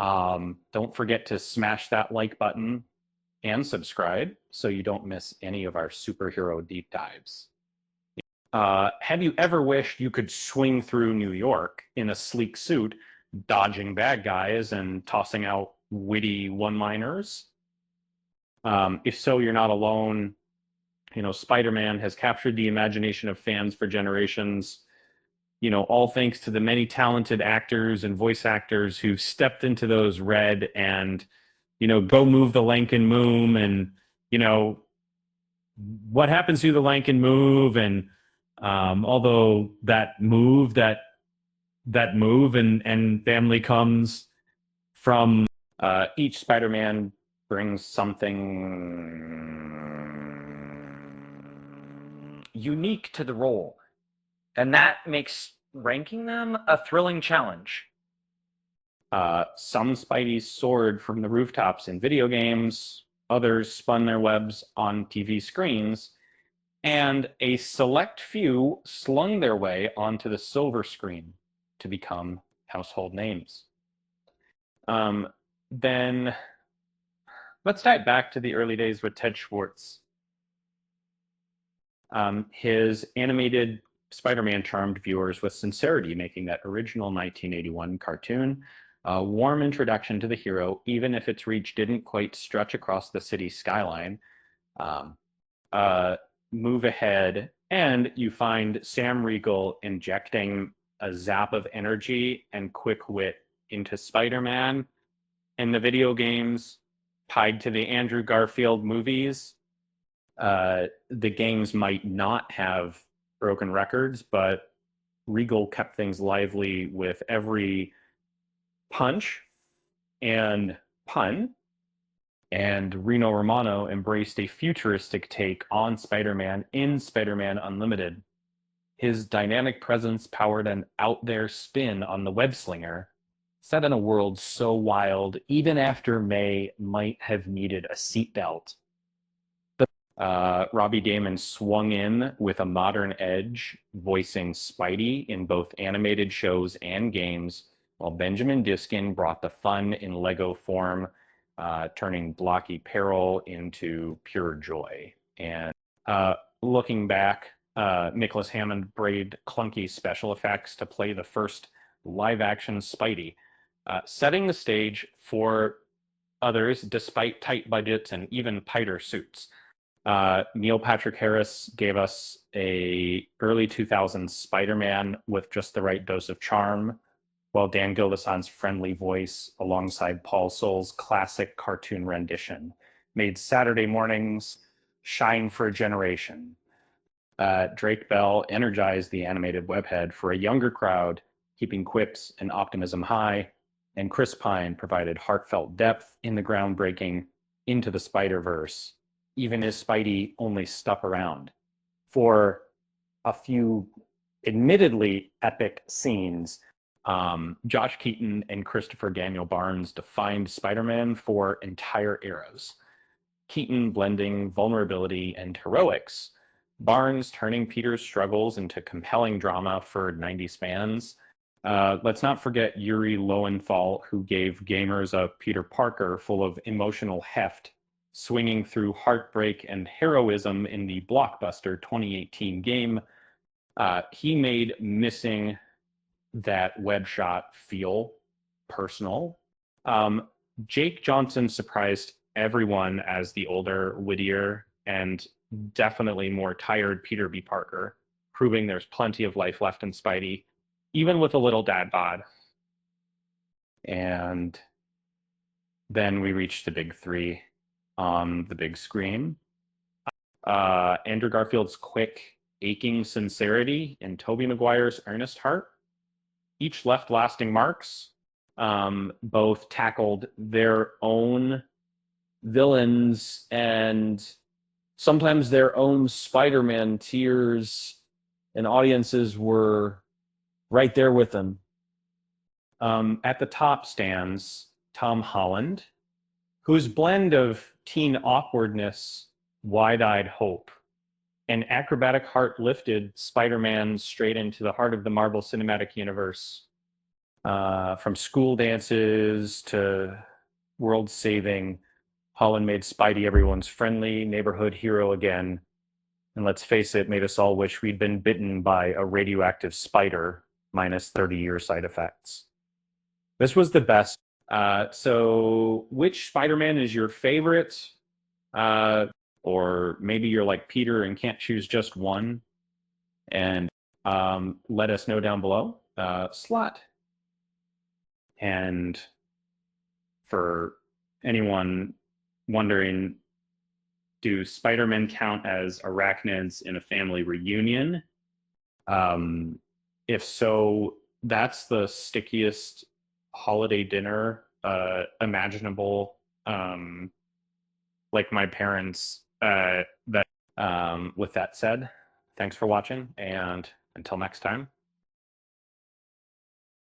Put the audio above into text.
Don't forget to smash that like button and subscribe so you don't miss any of our superhero deep dives. Have you ever wished you could swing through New York in a sleek suit, dodging bad guys and tossing out witty one-liners? If so, you're not alone. Spider-Man has captured the imagination of fans for generations, all thanks to the many talented actors and voice actors who've stepped into those red and, go move the Lankin Moom and, you know, what happens to the Lankin move. And although that move and family comes from each Spider-Man brings something unique to the role. And that makes ranking them a thrilling challenge. Some Spideys soared from the rooftops in video games, others spun their webs on TV screens, and a select few slung their way onto the silver screen to become household names. Then let's dive back to the early days with Ted Schwartz. His animated Spider-Man charmed viewers with sincerity, making that original 1981 cartoon a warm introduction to the hero, even if its reach didn't quite stretch across the city skyline. Um, Move ahead, and you find Sam Riegel injecting a zap of energy and quick wit into Spider-Man. In the video games tied to the Andrew Garfield movies, the games might not have broken records, but Regal kept things lively with every punch and pun. And Rino Romano embraced a futuristic take on Spider-Man in Spider-Man Unlimited. His dynamic presence powered an out-there spin on the Web-Slinger, set in a world so wild, even after May might have needed a seatbelt. Robbie Damon swung in with a modern edge, voicing Spidey in both animated shows and games, while Benjamin Diskin brought the fun in Lego form, turning blocky peril into pure joy. And looking back, Nicholas Hammond braved clunky special effects to play the first live-action Spidey, setting the stage for others despite tight budgets and even tighter suits. Neil Patrick Harris gave us a early 2000s Spider-Man with just the right dose of charm, while Dan Gildason's friendly voice alongside Paul Soule's classic cartoon rendition made Saturday mornings shine for a generation. Drake Bell energized the animated webhead for a younger crowd, keeping quips and optimism high, and Chris Pine provided heartfelt depth in the groundbreaking Into the Spider-Verse, even as Spidey only stuck around for a few admittedly epic scenes. Josh Keaton and Christopher Daniel Barnes defined Spider-Man for entire eras. Keaton blending vulnerability and heroics, Barnes turning Peter's struggles into compelling drama for 90s fans. Let's not forget Yuri Lowenthal, who gave gamers a Peter Parker full of emotional heft, swinging through heartbreak and heroism in the blockbuster 2018 game. He made missing that web shot feel personal. Jake Johnson surprised everyone as the older, wittier, and definitely more tired Peter B. Parker, proving there's plenty of life left in Spidey, even with a little dad bod. And then we reached the big three on the big screen. Andrew Garfield's quick, aching sincerity and Tobey Maguire's earnest heart each left lasting marks. Both tackled their own villains and sometimes their own Spider-Man tears, and audiences were right there with them. At the top stands Tom Holland, whose blend of teen awkwardness, wide-eyed hope, and acrobatic heart lifted Spider-Man straight into the heart of the Marvel Cinematic Universe. From school dances to world-saving, Holland made Spidey everyone's friendly neighborhood hero again. And let's face it, made us all wish we'd been bitten by a radioactive spider, minus 30-year side effects. This was the best. So, which Spider-Man is your favorite? Uh, or maybe you're like Peter and can't choose just one. And let us know down below. Slot. And for anyone wondering, do Spider-Men count as arachnids in a family reunion? Um, if so, that's the stickiest holiday dinner imaginable. Like my parents. With that said, thanks for watching, and until next time.